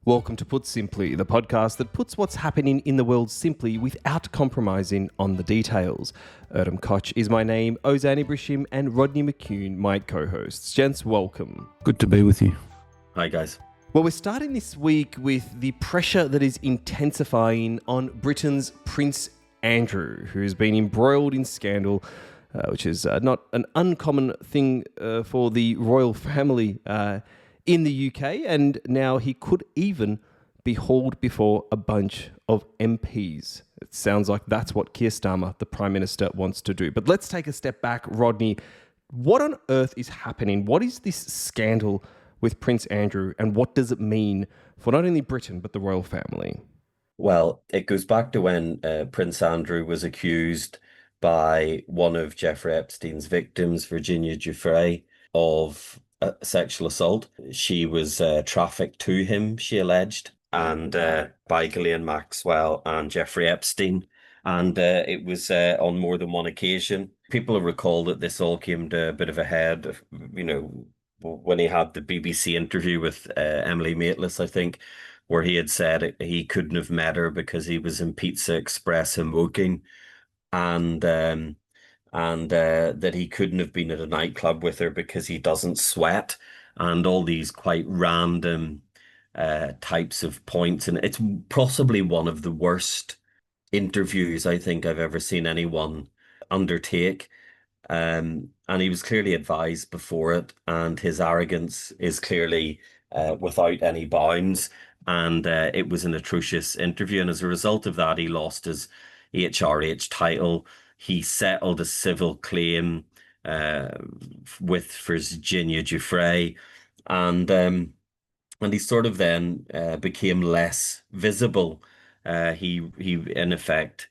Welcome to Put Simply, the podcast that puts what's happening in the world simply without compromising on the details. Erdem Koch is my name, Ozan Ibrisim and Rodney McCune, my co-hosts. Gents, welcome. Good to be with you. Hi, guys. Well, we're starting this week with the pressure that is intensifying on Britain's Prince Andrew, who has been embroiled in scandal, which is not an uncommon thing for the royal family in the UK, and now he could even be hauled before a bunch of MPs. It sounds like that's what Keir Starmer, the Prime Minister, wants to do. But let's take a step back, Rodney. What on earth is happening? What is this scandal with Prince Andrew, and what does it mean for not only Britain, but the royal family? Well, it goes back to when Prince Andrew was accused by one of Jeffrey Epstein's victims, Virginia Giuffre, of sexual assault. She was trafficked to him, she alleged, and by Ghislaine Maxwell and Jeffrey Epstein. And it was on more than one occasion. People recall that this all came to a bit of a head, when he had the BBC interview with Emily Maitlis, I think, where he had said he couldn't have met her because he was in Pizza Express in Woking, and that he couldn't have been at a nightclub with her because he doesn't sweat, and all these quite random types of points. And it's possibly one of the worst interviews I think I've ever seen anyone undertake. And he was clearly advised before it, and his arrogance is clearly without any bounds. And it was an atrocious interview. And as a result of that, he lost his HRH title. He settled a civil claim with Virginia Giuffre, and he sort of then became less visible. He in effect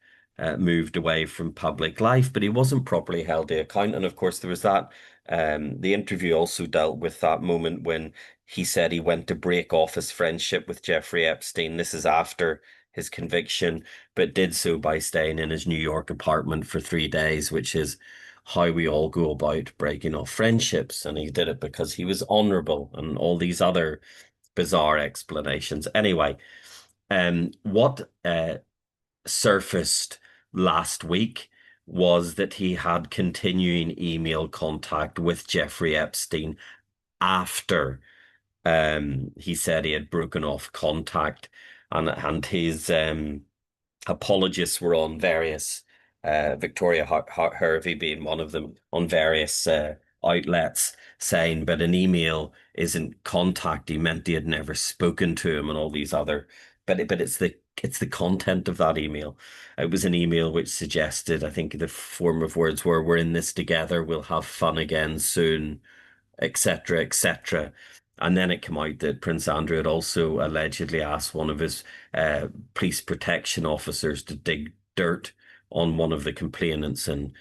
moved away from public life, but he wasn't properly held to account. And of course, there was that. The interview also dealt with that moment when he said he went to break off his friendship with Jeffrey Epstein. This is after his conviction, but did so by staying in his New York apartment for 3 days, which is how we all go about breaking off friendships. And he did it because he was honorable, and all these other bizarre explanations. Anyway, what surfaced last week was that he had continuing email contact with Jeffrey Epstein after he said he had broken off contact, and his apologists were on various, Victoria Hervey being one of them, on various outlets, saying, but an email isn't contact. He meant he had never spoken to him, and all these other. But it's the content of that email. It was an email which suggested, I think the form of words were, "We're in this together. We'll have fun again soon," etc., etc. And then it came out that Prince Andrew had also allegedly asked one of his police protection officers to dig dirt on one of the complainants, and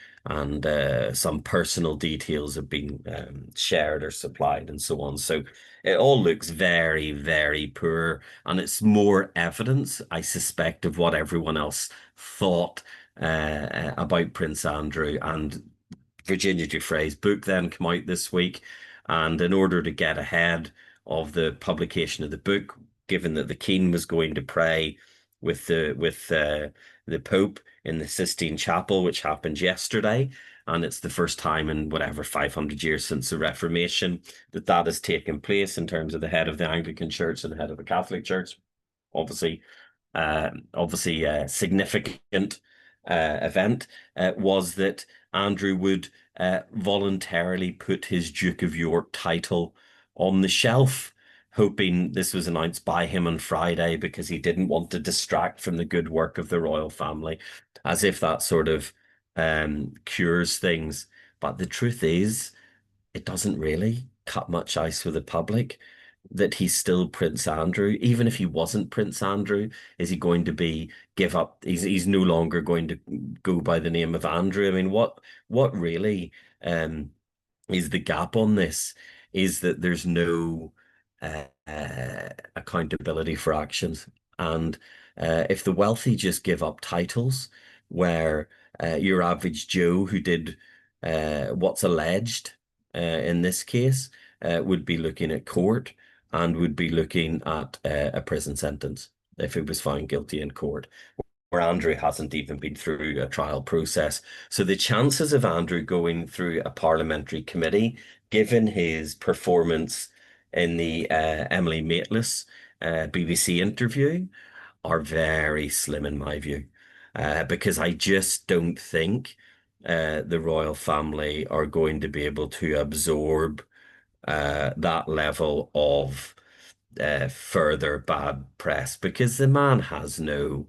some personal details have been shared or supplied, and so on. So it all looks very, very poor, and it's more evidence, I suspect, of what everyone else thought about Prince Andrew. And Virginia Giuffre's book then came out this week, and in order to get ahead of the publication of the book, given that the King was going to pray with the Pope in the Sistine Chapel, which happened yesterday, and it's the first time in whatever 500 years since the Reformation that has taken place in terms of the head of the Anglican Church and the head of the Catholic Church. Obviously a significant event was that Andrew would voluntarily put his Duke of York title on the shelf, hoping this was announced by him on Friday because he didn't want to distract from the good work of the royal family, as if that sort of cures things. But the truth is, it doesn't really cut much ice with the public that he's still Prince Andrew. Even if he wasn't Prince Andrew, is he going to give up? He's no longer going to go by the name of Andrew. I mean, what really is the gap on this is that there's no accountability for actions. And if the wealthy just give up titles, where your average Joe who did what's alleged in this case would be looking at court and would be looking at a prison sentence if he was found guilty in court, where Andrew hasn't even been through a trial process. So the chances of Andrew going through a parliamentary committee, given his performance in the Emily Maitlis BBC interview, are very slim in my view, because I just don't think the royal family are going to be able to absorb that level of further bad press, because the man has no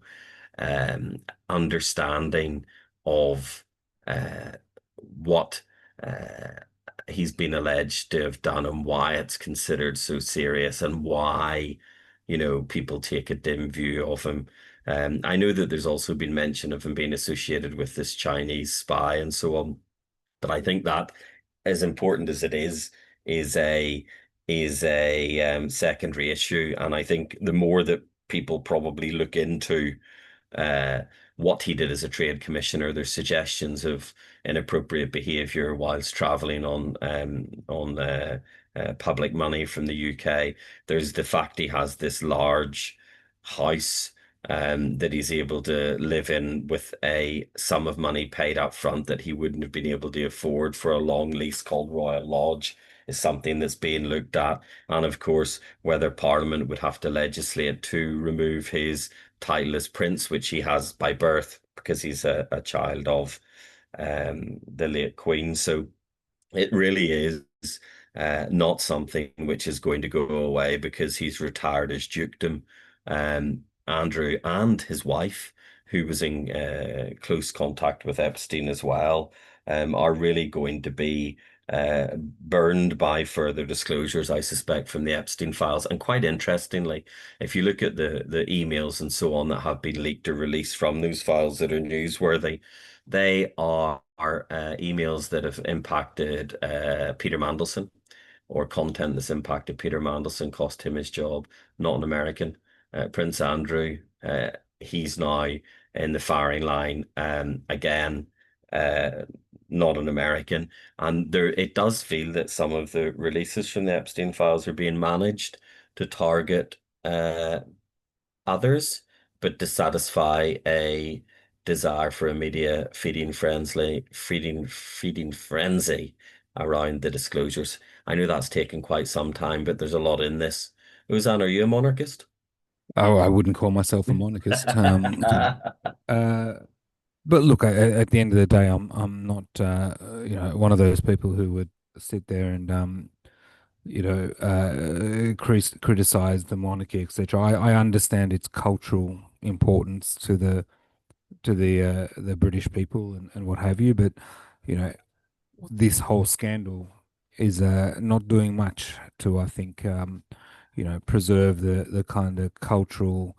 um, understanding of uh, what uh, he's been alleged to have done and why it's considered so serious and why, people take a dim view of him. I know that there's also been mention of him being associated with this Chinese spy and so on, but I think that, as important as it is a secondary issue. And I think the more that people probably look into uh, what he did as a trade commissioner, there's suggestions of inappropriate behaviour whilst travelling on public money from the UK. There's the fact he has this large house that he's able to live in with a sum of money paid up front that he wouldn't have been able to afford for a long lease called Royal Lodge is something that's being looked at. And of course, whether Parliament would have to legislate to remove his title as prince, which he has by birth because he's a child of the late Queen. So it really is not something which is going to go away because he's retired his dukedom. Andrew and his wife, who was in close contact with Epstein as well, are really going to be burned by further disclosures, I suspect, from the Epstein files. And quite interestingly, if you look at the emails and so on that have been leaked or released from those files that are newsworthy, they are emails that have impacted Peter Mandelson, or content that's impacted Peter Mandelson, cost him his job. Not an American. Prince Andrew, he's now in the firing line. Again, uh, not an American. And it does feel that some of the releases from the Epstein files are being managed to target others, but to satisfy a desire for a media feeding frenzy around the disclosures. I know that's taken quite some time, but there's a lot in this. Ozan, are you a monarchist? Oh, I wouldn't call myself a monarchist. Uh, but look, at the end of the day, I'm not one of those people who would sit there and criticize the monarchy, etc. I understand its cultural importance to the British people and what have you, but you know this whole scandal is not doing much to, I think, preserve the kind of cultural,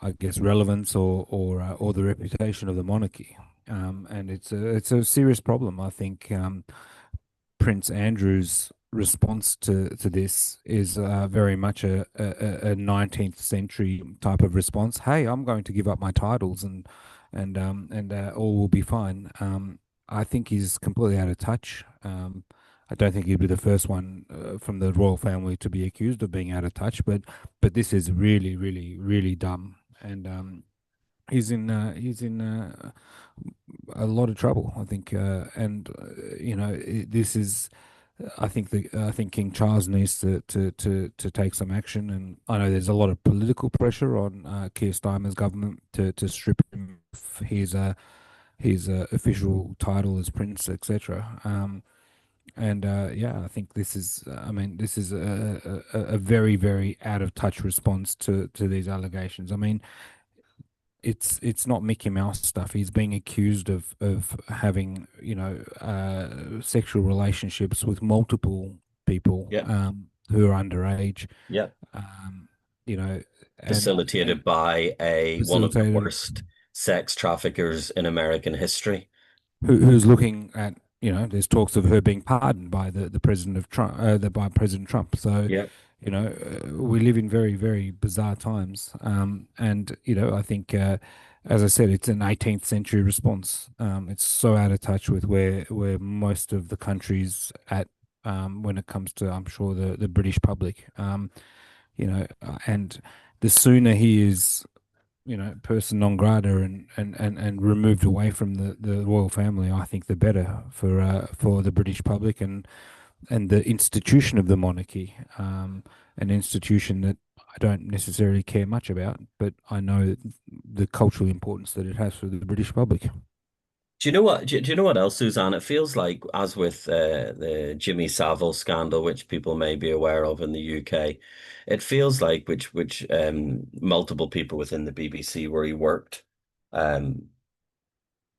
I guess, relevance or the reputation of the monarchy. And it's a serious problem. I think Prince Andrew's response to this is very much a 19th century type of response. Hey, I'm going to give up my titles and all will be fine. I think he's completely out of touch. I don't think he'd be the first one from the royal family to be accused of being out of touch, but this is really, really, really dumb, and he's in a lot of trouble, I think, and this is. I think King Charles needs to take some action, and I know there's a lot of political pressure on Keir Starmer's government to strip him of his official title as prince, etc. And yeah, I think this is, I mean, this is a very, very out of touch response to these allegations. I mean, it's not Mickey Mouse stuff. He's being accused of having, sexual relationships with multiple people Yeah, who are underage, yeah. um, you know, and Facilitated by a one of the facilitated worst sex traffickers in American history. who's looking at, there's talks of her being pardoned by the president of Trump, by President Trump. So, Yeah. we live in very, very bizarre times. And, I think, as I said, it's an 18th century response. It's so out of touch with where most of the country's at when it comes to, I'm sure, the British public. And the sooner he is, person non grata and removed away from the royal family, I think the better for the British public and the institution of the monarchy, an institution that I don't necessarily care much about, but I know the cultural importance that it has for the British public. Do you know what? Do you know what else, Suzanne? It feels like, as with the Jimmy Savile scandal, which people may be aware of in the UK, it feels like which multiple people within the BBC where he worked um,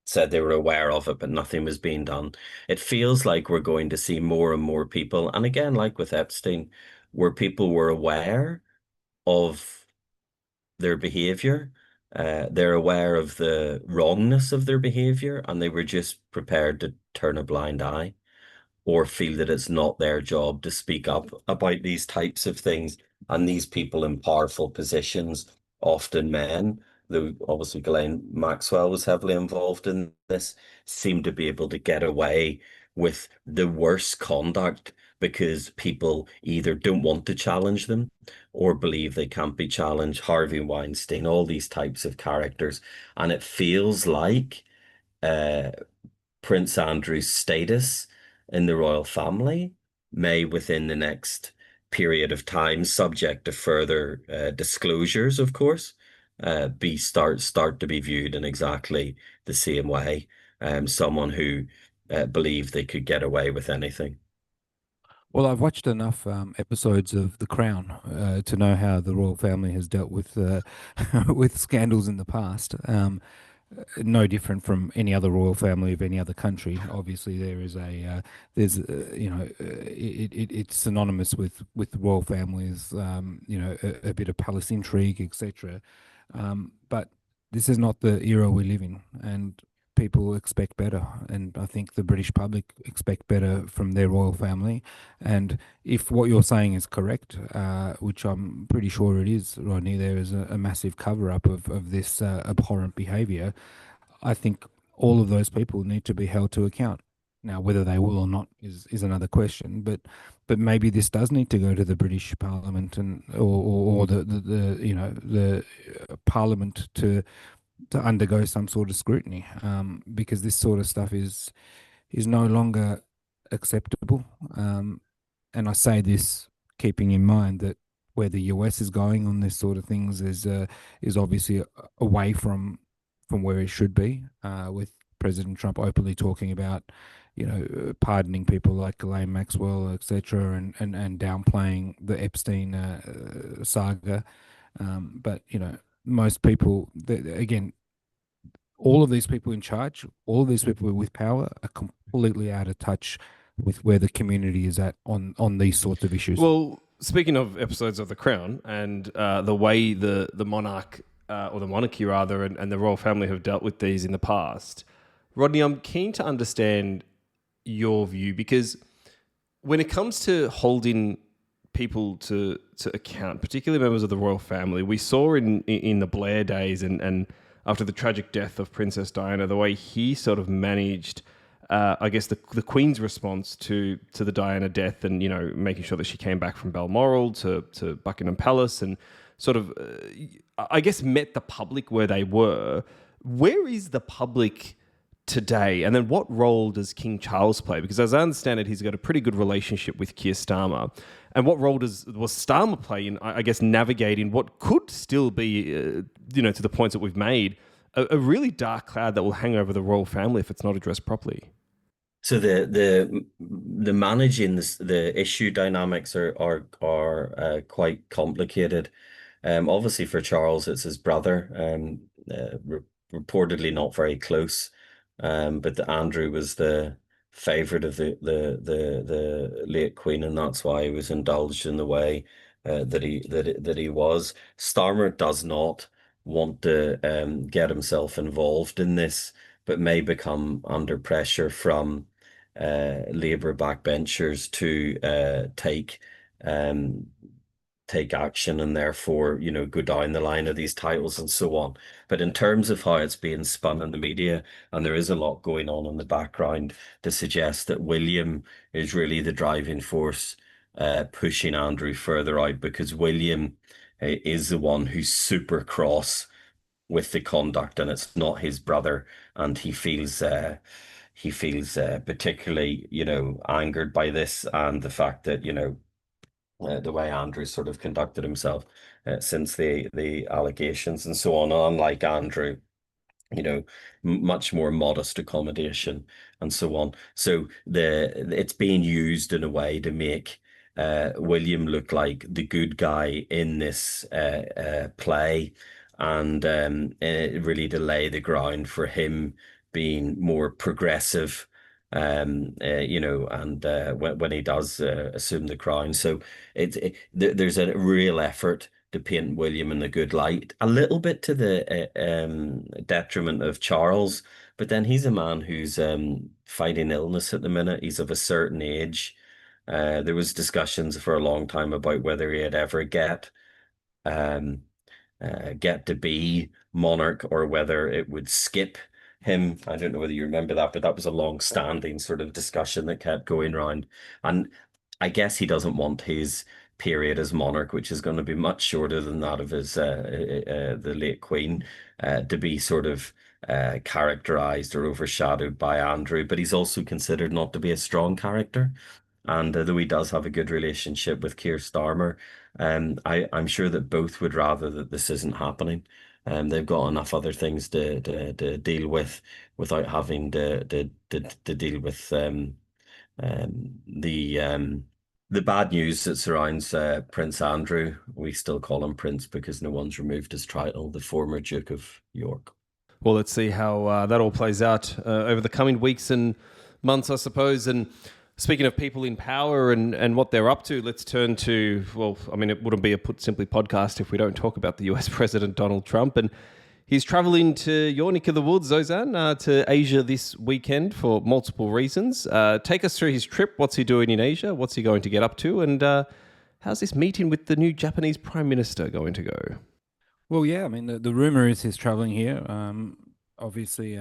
said they were aware of it, but nothing was being done. It feels like we're going to see more and more people, and again, like with Epstein, where people were aware of their behavior. They're aware of the wrongness of their behavior, and they were just prepared to turn a blind eye or feel that it's not their job to speak up about these types of things. And these people in powerful positions, often men, though obviously Ghislaine Maxwell was heavily involved in this, seem to be able to get away with the worst conduct because people either don't want to challenge them or believe they can't be challenged. Harvey Weinstein, all these types of characters. And it feels like uh, Prince Andrew's status in the royal family may, within the next period of time, subject to further disclosures, of course, be start to be viewed in exactly the same way. Someone who believed they could get away with anything. Well, I've watched enough episodes of The Crown to know how the royal family has dealt with with scandals in the past. No different from any other royal family of any other country. Obviously, it's synonymous with royal families. A bit of palace intrigue, etc. But this is not the era we live in, and people expect better. And I think the British public expect better from their royal family. And if what you're saying is correct, which I'm pretty sure it is, Rodney, there is a massive cover up of this abhorrent behaviour. I think all of those people need to be held to account. Now, whether they will or not is another question. But maybe this does need to go to the British Parliament or the Parliament to undergo some sort of scrutiny, because this sort of stuff is no longer acceptable. And I say this keeping in mind that where the US is going on this sort of things is obviously away from where it should be, with President Trump openly talking about, pardoning people like Ghislaine Maxwell, etc., and downplaying the Epstein saga. But most people, again, all of these people in charge, all of these people with power are completely out of touch with where the community is at on these sorts of issues. Well, speaking of episodes of The Crown and the way the monarch or the monarchy rather and the royal family have dealt with these in the past, Rodney, I'm keen to understand your view because when it comes to holding people to account, particularly members of the royal family, we saw in the Blair days and after the tragic death of Princess Diana, the way he sort of managed, I guess, the Queen's response to the Diana death and, making sure that she came back from Balmoral to Buckingham Palace and sort of, I guess, met the public where they were. Where is the public today? And then what role does King Charles play? Because as I understand it, he's got a pretty good relationship with Keir Starmer. And what role was Starmer play in, I guess, navigating what could still be, to the points that we've made, a really dark cloud that will hang over the royal family if it's not addressed properly? So the managing the issue dynamics are quite complicated. Obviously for Charles, it's his brother, reportedly not very close. But Andrew was the favorite of the late Queen, and that's why he was indulged in the way that he was. Starmer does not want to get himself involved in this, but may become under pressure from Labour backbenchers to take take action and therefore, go down the line of these titles and so on. But in terms of how it's being spun in the media, and there is a lot going on in the background to suggest that William is really the driving force pushing Andrew further out, because William is the one who's super cross with the conduct, and it's not his brother, and he feels particularly, angered by this and the fact that, the way Andrew sort of conducted himself since the allegations and so on. Unlike Andrew, much more modest accommodation and so on. So it's being used in a way to make William look like the good guy in this play, and really to lay the ground for him being more progressive, and when he does assume the crown. So there's a real effort to paint William in the good light, a little bit to the detriment of Charles. But then he's a man who's fighting illness at the minute. He's of a certain age. There was discussions for a long time about whether he'd ever um, get to be monarch, or whether it would skip him. I don't know whether you remember that, but that was a long-standing sort of discussion that kept going around. And I guess he doesn't want his period as monarch, which is going to be much shorter than that of his the late Queen, to be sort of characterized or overshadowed by Andrew. But he's also considered not to be a strong character. And though he does have a good relationship with Keir Starmer, I'm sure that both would rather that this isn't happening. They've got enough other things to deal with without having to deal with the bad news that surrounds Prince Andrew. We still call him Prince because no one's removed his title, the former Duke of York. Well, let's see how that all plays out over the coming weeks and months, I suppose. And speaking of people in power and what they're up to, let's turn to, well, I mean, it wouldn't be a Put Simply podcast if we don't talk about the US President Donald Trump. And he's traveling to your neck of the woods, Ozan, to Asia this weekend for multiple reasons. Take us through his trip. What's he doing in Asia? What's he going to get up to? And how's this meeting with the new Japanese Prime Minister going to go? Well, yeah, I mean, the rumor is he's traveling here. Obviously,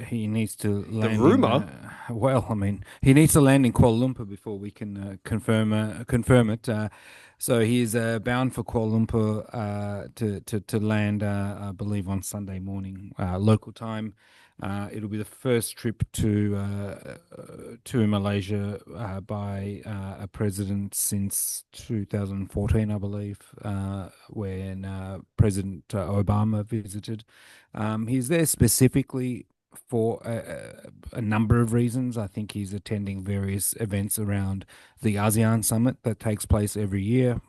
he needs to land. The rumor? Well, I mean, he needs to land in Kuala Lumpur before we can confirm it. So he's bound for Kuala Lumpur to land, I believe, on Sunday morning local time. It'll be the first trip to Malaysia by a president since 2014, I believe, when President Obama visited. He's there specifically for a number of reasons. I think he's attending various events around the ASEAN summit that takes place every year.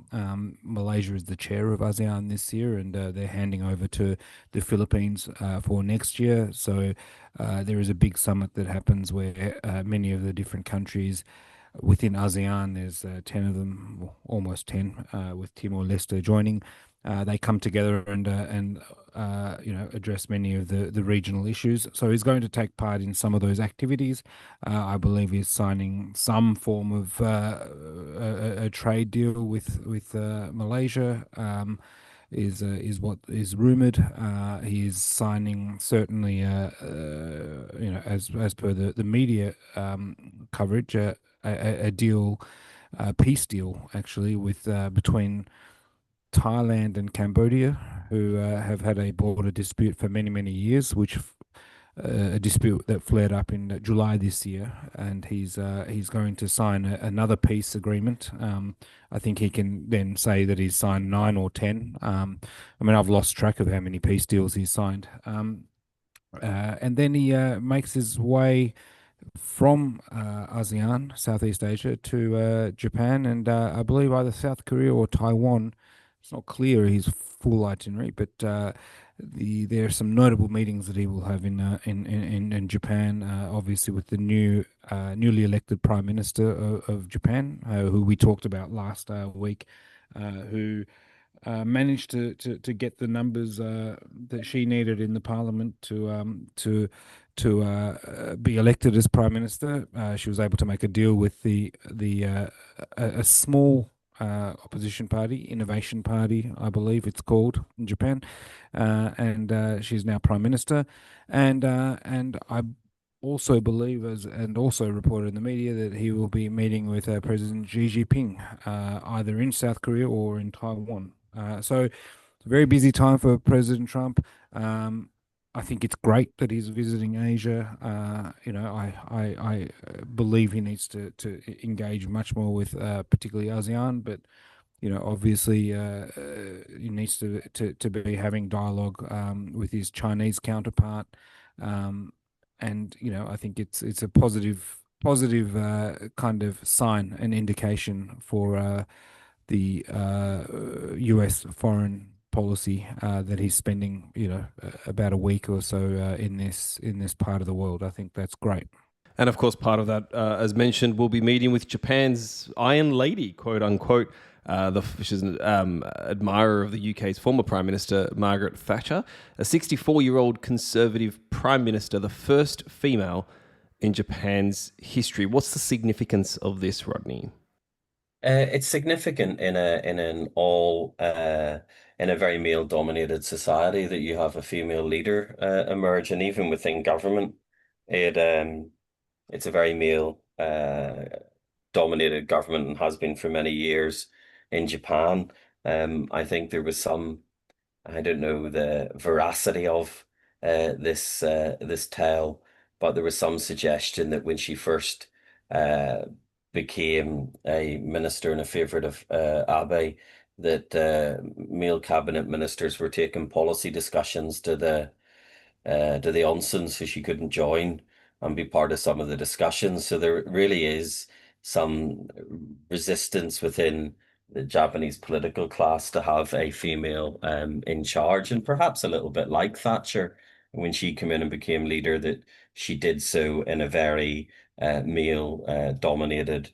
Malaysia is the chair of ASEAN this year, and they're handing over to the Philippines for next year. So there is a big summit that happens where many of the different countries within ASEAN, there's 10 of them, well, almost 10, with Timor-Leste joining. They come together and address many of the regional issues. So he's going to take part in some of those activities. I believe he's signing some form of a trade deal with Malaysia. Is what is rumored. He is signing, certainly, as per the media coverage, a deal, a peace deal actually, with between Thailand and Cambodia, who have had a border dispute for many, many years, which a dispute that flared up in July this year, and he's going to sign another peace agreement. I think he can then say that he's signed 9 or 10. I mean, I've lost track of how many peace deals he's signed. And then he makes his way from ASEAN, Southeast Asia, to Japan, and I believe either South Korea or Taiwan. It's not clear his full itinerary, but there are some notable meetings that he will have in Japan. Obviously, with the newly elected Prime Minister of Japan, who we talked about last week, who managed to get the numbers that she needed in the Parliament to be elected as Prime Minister. She was able to make a deal with a small opposition party, Innovation Party, I believe it's called in Japan, and she's now prime minister, and I also believe, and also reported in the media, that he will be meeting with President Xi Jinping, either in South Korea or in Taiwan. So it's a very busy time for President Trump. Um, I think it's great that he's visiting Asia. I believe he needs to engage much more with particularly ASEAN, but obviously he needs to be having dialogue with his Chinese counterpart. Um, and I think it's a positive kind of sign and indication for the U.S. foreign policy that he's spending about a week or so in this part of the world. I think that's great. And of course, part of that, as mentioned, will be meeting with Japan's Iron Lady, quote unquote, which is an admirer of the UK's former Prime Minister, Margaret Thatcher, a 64-year-old Conservative Prime Minister, the first female in Japan's history. What's the significance of this, Rodney? It's significant in a very male-dominated society that you have a female leader emerge, and even within government, it's a very male dominated government and has been for many years in Japan. I think there was some, I don't know the veracity of this tale, but there was some suggestion that when she first became a minister and a favorite of Abe, that male cabinet ministers were taking policy discussions to the onsen, so she couldn't join and be part of some of the discussions. So there really is some resistance within the Japanese political class to have a female in charge, and perhaps a little bit like Thatcher when she came in and became leader, that she did so in a very male dominated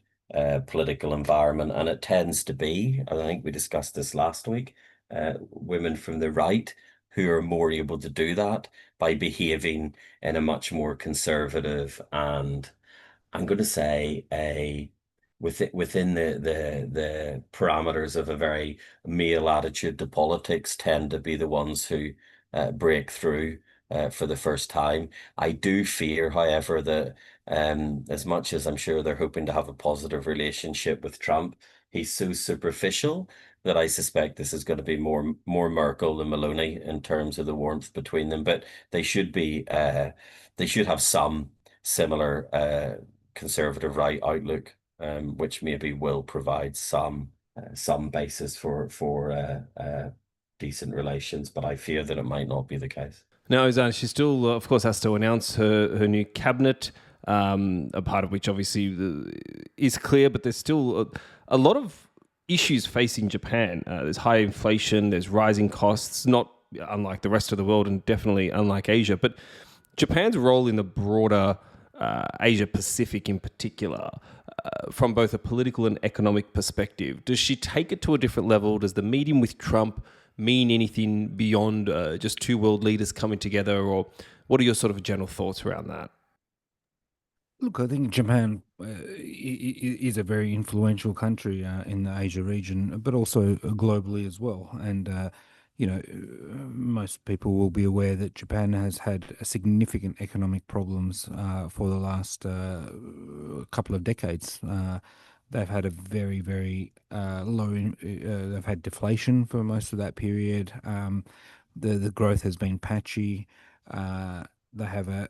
political environment. And it tends to be, and I think we discussed this last week, women from the right who are more able to do that by behaving in a much more conservative and, I'm going to say, within the parameters of a very male attitude to politics, tend to be the ones who break through for the first time. I do fear, however, that as much as I'm sure they're hoping to have a positive relationship with Trump, he's so superficial that I suspect this is going to be more Merkel than Maloney in terms of the warmth between them. But they should have some similar conservative right outlook, which maybe will provide some basis for decent relations. But I fear that it might not be the case. Now, Ozan, she still, of course, has to announce her new cabinet, a part of which obviously is clear, but there's still a lot of issues facing Japan. There's high inflation, there's rising costs, not unlike the rest of the world and definitely unlike Asia. But Japan's role in the broader Asia Pacific in particular, from both a political and economic perspective, does she take it to a different level? Does the meeting with Trump mean anything beyond just two world leaders coming together, or what are your sort of general thoughts around that? Look, I think Japan is a very influential country in the Asia region, but also globally as well. And most people will be aware that Japan has had significant economic problems for the last couple of decades. They've had a very, very low. They've had deflation for most of that period. The growth has been patchy. They have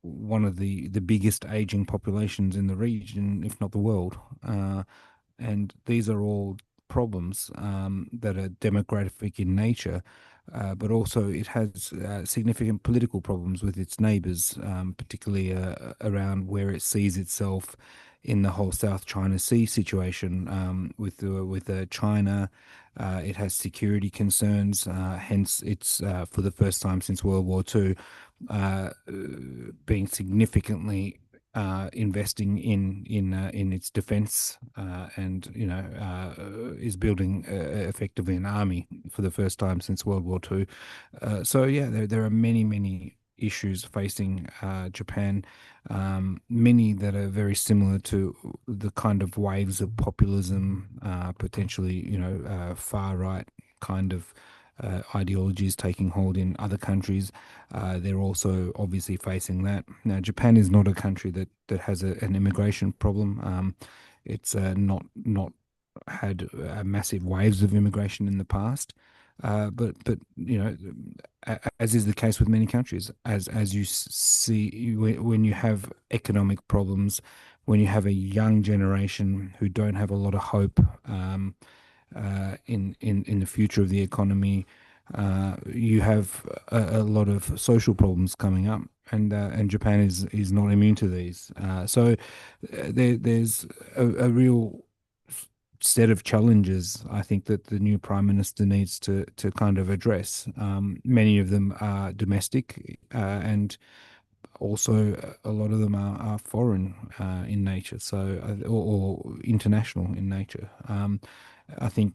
one of the biggest aging populations in the region, if not the world. And these are all problems that are demographic in nature, but also it has significant political problems with its neighbors, particularly around where it sees itself in the whole South China Sea situation with China. It has security concerns, hence it's for the first time since World War II being significantly investing in its defense, and is building effectively an army for the first time since World War II. So yeah, there are many issues facing Japan, many that are very similar to the kind of waves of populism, potentially, far right kind of ideologies taking hold in other countries. They're also obviously facing that. Now, Japan is not a country that has an immigration problem. It's not had massive waves of immigration in the past. But as is the case with many countries, as you see when you have economic problems, when you have a young generation who don't have a lot of hope in the future of the economy, you have a lot of social problems coming up, and Japan is not immune to these. There's a real set of challenges, I think, that the new prime minister needs to kind of address. Many of them are domestic, and also a lot of them are foreign in nature, or international in nature. I think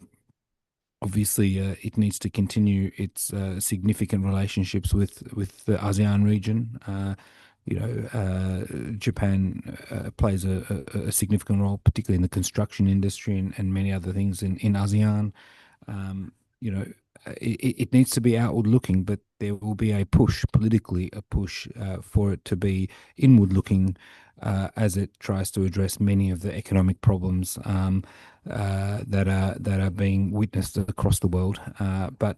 obviously it needs to continue its significant relationships with the ASEAN region. Japan plays a significant role, particularly in the construction industry and many other things in ASEAN. Um, you know, it needs to be outward looking, but there will be a push politically, a push for it to be inward looking as it tries to address many of the economic problems that are being witnessed across the world. But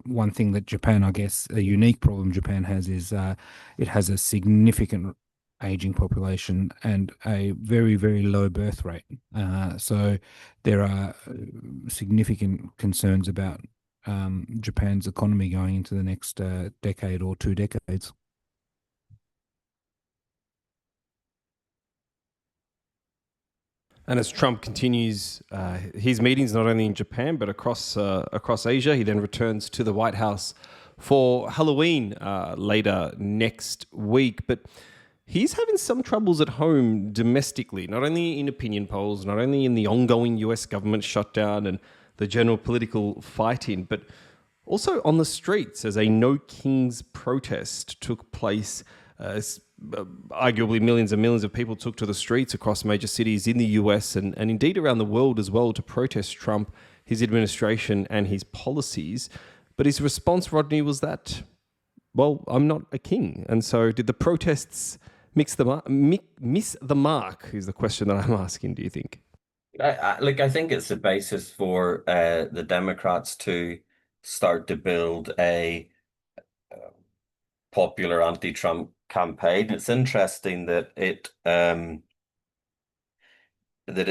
one thing that Japan, I guess, a unique problem Japan has is it has a significant aging population and a very, very low birth rate. So there are significant concerns about Japan's economy going into the next decade or 2 decades. And as Trump continues his meetings not only in Japan but across Asia, he then returns to the White House for Halloween later next week. But he's having some troubles at home domestically, not only in opinion polls, not only in the ongoing US government shutdown and the general political fighting, but also on the streets as a No Kings protest took place. Arguably millions and millions of people took to the streets across major cities in the US and indeed around the world as well to protest Trump, his administration and his policies. But his response, Rodney, was that, well, I'm not a king. And so did the protests miss the mark is the question that I'm asking, do you think? I think it's the basis for the Democrats to start to build a popular anti-Trump campaign. It's interesting that it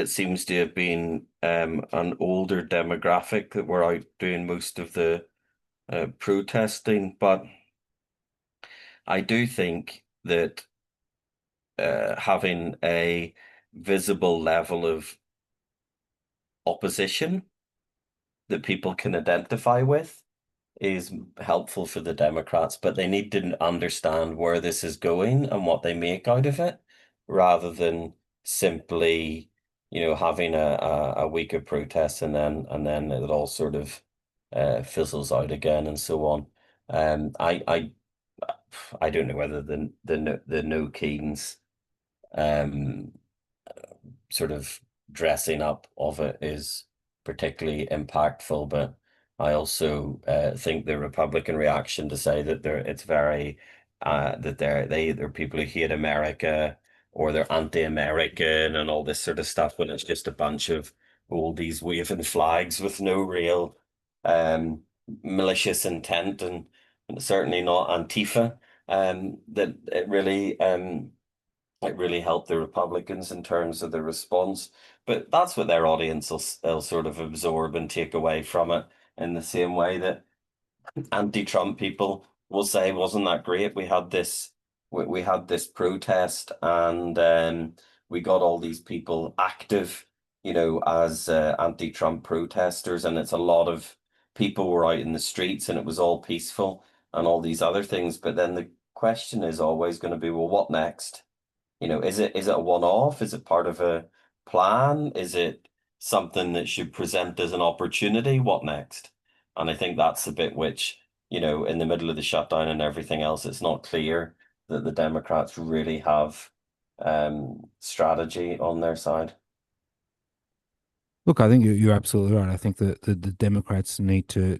seems to have been an older demographic that were out doing most of the protesting, but I do think that having a visible level of opposition that people can identify with is helpful for the Democrats, but they need to understand where this is going and what they make out of it, rather than simply, having a week of protests and then it all sort of fizzles out again and so on. I don't know whether the No Keynes sort of dressing up of it is particularly impactful, but I also think the Republican reaction to say that it's very that they're people who hate America or they're anti-American and all this sort of stuff, when it's just a bunch of oldies waving flags with no real malicious intent, and certainly not Antifa. That it really helped the Republicans in terms of the response. But that's what their audience will sort of absorb and take away from it, in the same way that anti-Trump people will say, "Wasn't that great? We had this protest, and we got all these people active, as anti-Trump protesters, and it's a lot of people were out in the streets, and it was all peaceful, and all these other things." But then the question is always going to be, well, what next? Is it a one-off? Is it part of a plan? Is it something that should present as an opportunity? What next? And I think that's the bit which in the middle of the shutdown and everything else, it's not clear that the Democrats really have strategy on their side. Look, I think you're absolutely right. I think that the Democrats need to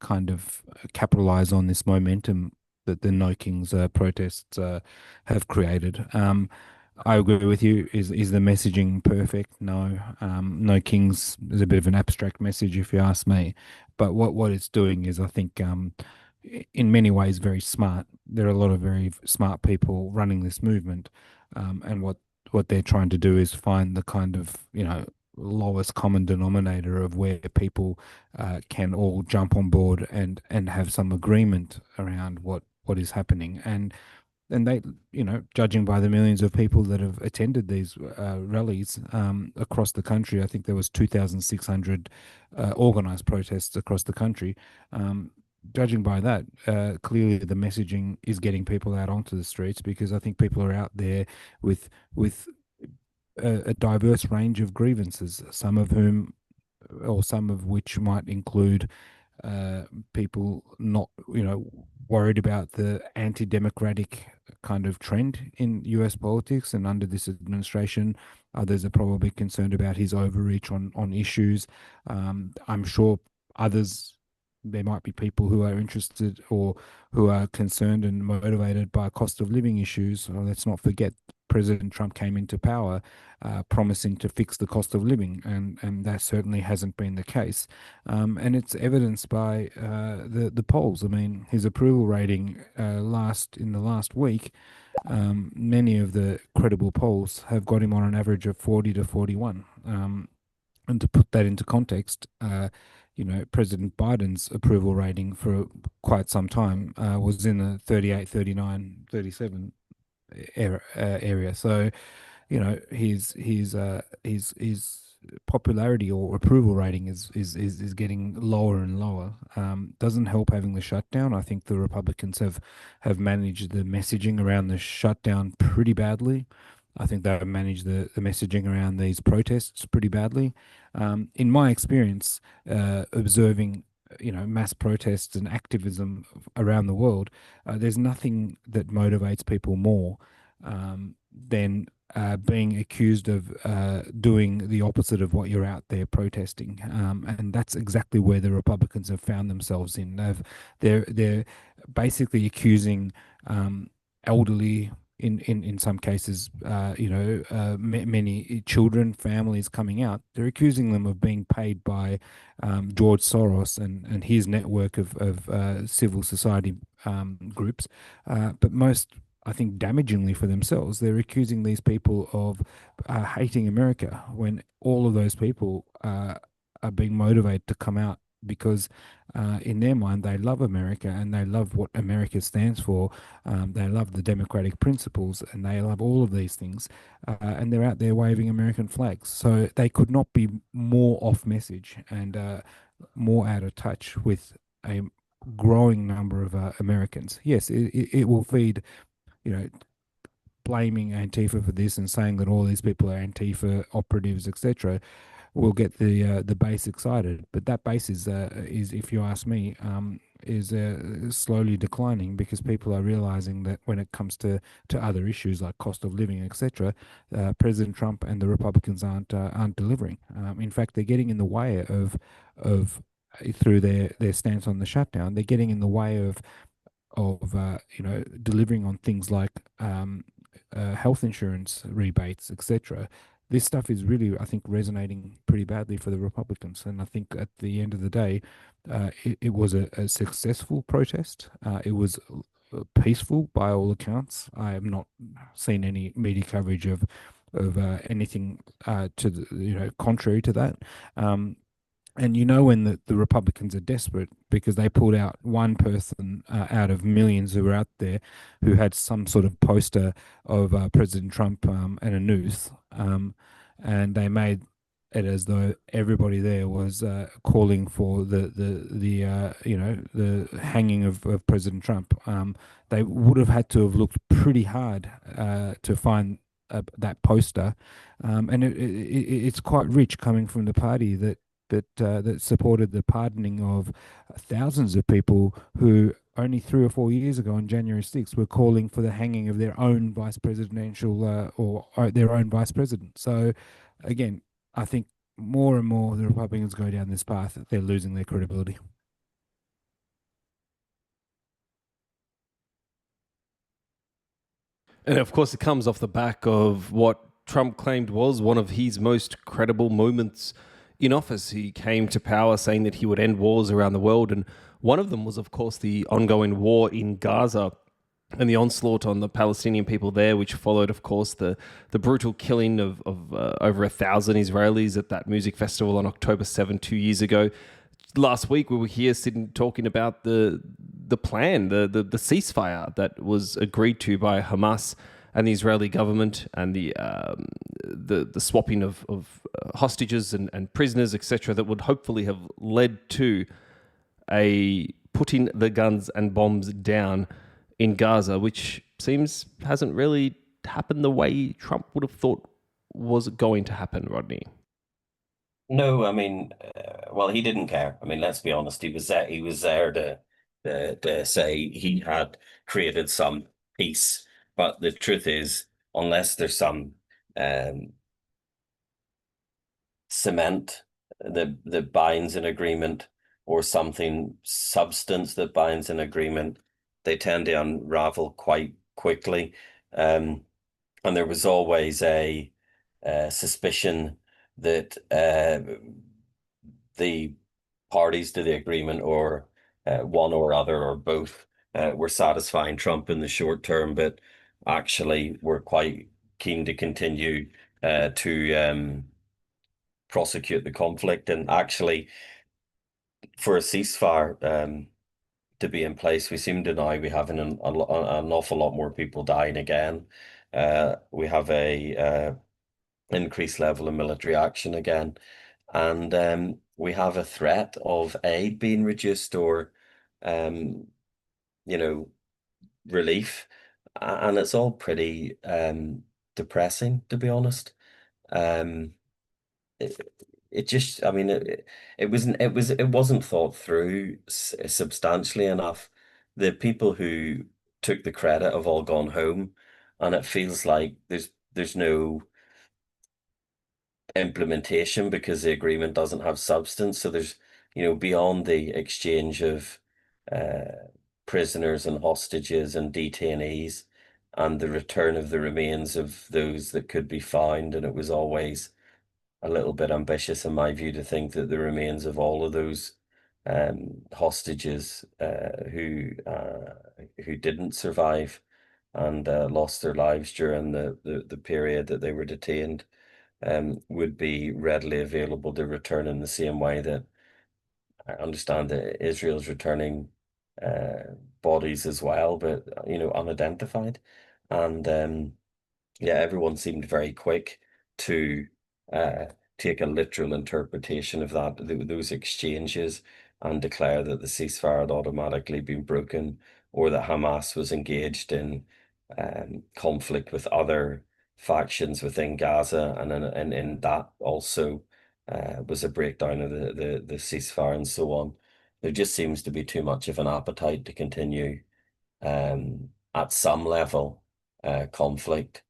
kind of capitalize on this momentum that the No Kings protests have created. I agree with you. Is the messaging perfect? No. No Kings is a bit of an abstract message, if you ask me. But what it's doing is, I think, in many ways, very smart. There are a lot of very smart people running this movement, and what they're trying to do is find the kind of lowest common denominator of where people can all jump on board and have some agreement around what is happening. And they, judging by the millions of people that have attended these rallies across the country, I think there was 2,600 organized protests across the country. Judging by that, clearly the messaging is getting people out onto the streets, because I think people are out there with a diverse range of grievances, some of which might include uh, people not, worried about the anti-democratic kind of trend in U.S. politics and under this administration. Others are probably concerned about his overreach on issues. I'm sure others, there might be people who are interested or who are concerned and motivated by cost of living issues. Let's not forget President Trump came into power promising to fix the cost of living, and that certainly hasn't been the case. And it's evidenced by the polls. I mean, his approval rating in the last week, many of the credible polls have got him on an average of 40 to 41. And to put that into context, President Biden's approval rating for quite some time was in the 38, 39, 37 area. So, his popularity or approval rating is getting lower and lower. Doesn't help having the shutdown. I think the Republicans have managed the messaging around the shutdown pretty badly. I think they've managed the messaging around these protests pretty badly. In my experience, observing mass protests and activism around the world, there's nothing that motivates people more than being accused of doing the opposite of what you're out there protesting, and that's exactly where the Republicans have found themselves in. They're basically accusing elderly. In some cases, many children, families coming out, they're accusing them of being paid by George Soros and his network of civil society groups. But most, I think, damagingly for themselves, they're accusing these people of hating America, when all of those people are being motivated to come out because in their mind they love America and they love what America stands for. They love the democratic principles and they love all of these things, and they're out there waving American flags. So they could not be more off message and more out of touch with a growing number of Americans. Yes, it will feed, you know, blaming Antifa for this and saying that all these people are Antifa operatives, etc., will get the base excited. But that base is, if you ask me, is slowly declining, because people are realizing that when it comes to other issues like cost of living, etc., President Trump and the Republicans aren't delivering. In fact, they're getting in the way of through their stance on the shutdown. They're getting in the way of delivering on things like health insurance rebates, etc. This stuff is really, I think, resonating pretty badly for the Republicans. And I think at the end of the day, it was a successful protest. It was peaceful by all accounts. I have not seen any media coverage of anything to contrary to that. And when the Republicans are desperate, because they pulled out one person out of millions who were out there who had some sort of poster of President Trump and a noose, and they made it as though everybody there was calling for the hanging of President Trump. They would have had to have looked pretty hard to find that poster, and it's quite rich coming from the party that that supported the pardoning of thousands of people who only 3 or 4 years ago on January 6th were calling for the hanging of their own vice presidential or their own vice president. So again, I think more and more the Republicans go down this path, they're losing their credibility. And of course, it comes off the back of what Trump claimed was one of his most credible moments in office. He came to power saying that he would end wars around the world. And one of them was, of course, the ongoing war in Gaza and the onslaught on the Palestinian people there, which followed, of course, the brutal killing of over 1,000 Israelis at that music festival on October 7, 2 years ago. Last week, we were here sitting talking about the plan, the ceasefire that was agreed to by Hamas and the Israeli government, and the swapping of hostages and prisoners, etc., that would hopefully have led to a putting the guns and bombs down in Gaza, which seems hasn't really happened the way Trump would have thought was going to happen, Rodney. No, I mean, well, he didn't care. I mean, let's be honest. He was there. He was there to say he had created some peace. But the truth is, unless there's some cement that binds an agreement, or something substance that binds an agreement, they tend to unravel quite quickly. And there was always a suspicion that the parties to the agreement, or one or other or both, were satisfying Trump in the short term, but actually were quite keen to continue to prosecute the conflict. And actually, for a ceasefire to be in place, we seem to now be having an awful lot more people dying again. We have a increased level of military action again, and we have a threat of aid being reduced, or um, relief, and it's all pretty depressing, to be honest. Um, it, it just, I mean, it wasn't thought through substantially enough. The people who took the credit have all gone home, and it feels like there's no implementation because the agreement doesn't have substance. So there's, beyond the exchange of uh, prisoners and hostages and detainees, and the return of the remains of those that could be found. And it was always a little bit ambitious, in my view, to think that the remains of all of those hostages who didn't survive and lost their lives during the period that they were detained would be readily available to return, in the same way that I understand that Israel's returning bodies as well, but unidentified. And yeah, everyone seemed very quick to uh, take a literal interpretation of those exchanges, and declare that the ceasefire had automatically been broken, or that Hamas was engaged in conflict with other factions within Gaza, and in that also was a breakdown of the ceasefire and so on. There just seems to be too much of an appetite to continue at some level conflict,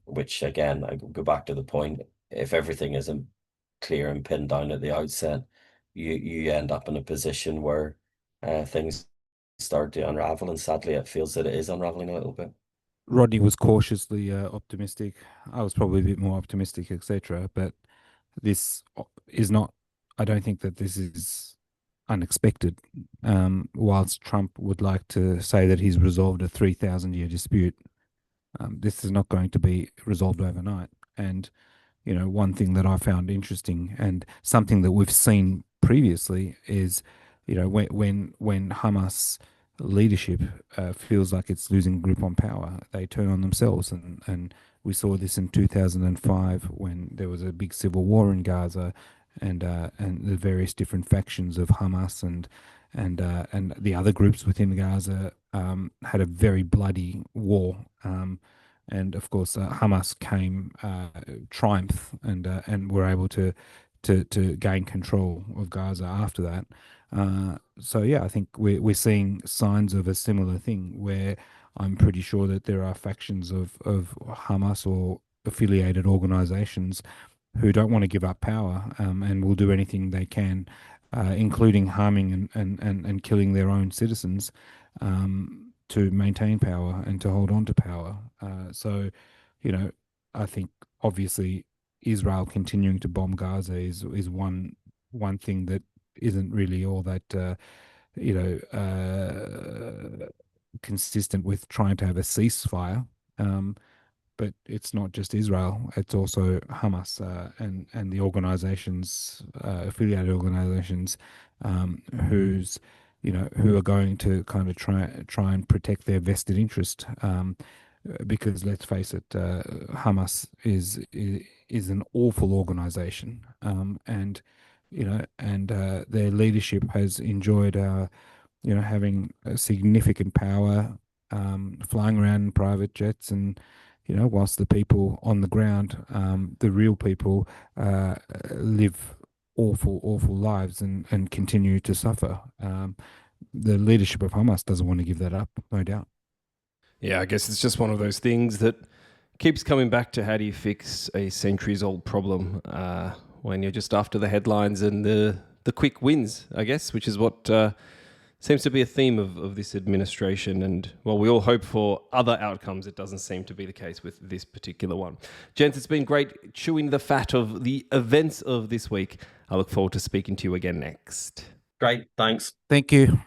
which again, I go back to the point, if everything isn't clear and pinned down at the outset, you end up in a position where things start to unravel, and sadly it feels that it is unraveling a little bit. Rodney was cautiously optimistic. I was probably a bit more optimistic, etc. But this is not, I don't think that this is unexpected. Whilst Trump would like to say that he's resolved a 3,000-year dispute, this is not going to be resolved overnight. And, one thing that I found interesting, and something that we've seen previously, is, when Hamas leadership feels like it's losing grip on power, they turn on themselves. And we saw this in 2005 when there was a big civil war in Gaza, and the various different factions of Hamas and the other groups within Gaza had a very bloody war. And of course, Hamas came triumph and were able to gain control of Gaza after that. So yeah, I think we're seeing signs of a similar thing where I'm pretty sure that there are factions of Hamas or affiliated organizations who don't want to give up power, and will do anything they can, including harming and killing their own citizens, to maintain power and to hold on to power. So, I think obviously Israel continuing to bomb Gaza is one thing that isn't really all that you know consistent with trying to have a ceasefire. But it's not just Israel; it's also Hamas, and the organizations, affiliated organizations, who's who are going to kind of try and protect their vested interest. Because let's face it, Hamas is an awful organization, and their leadership has enjoyed having a significant power, flying around in private jets, and whilst the people on the ground, the real people, live awful lives and continue to suffer. The leadership of Hamas doesn't want to give that up, no doubt. Yeah, I guess it's just one of those things that keeps coming back to how do you fix a centuries-old problem when you're just after the headlines and the quick wins, I guess, which is what seems to be a theme of this administration. And while we all hope for other outcomes, it doesn't seem to be the case with this particular one. Gents, it's been great chewing the fat of the events of this week. I look forward to speaking to you again next. Great, thanks. Thank you.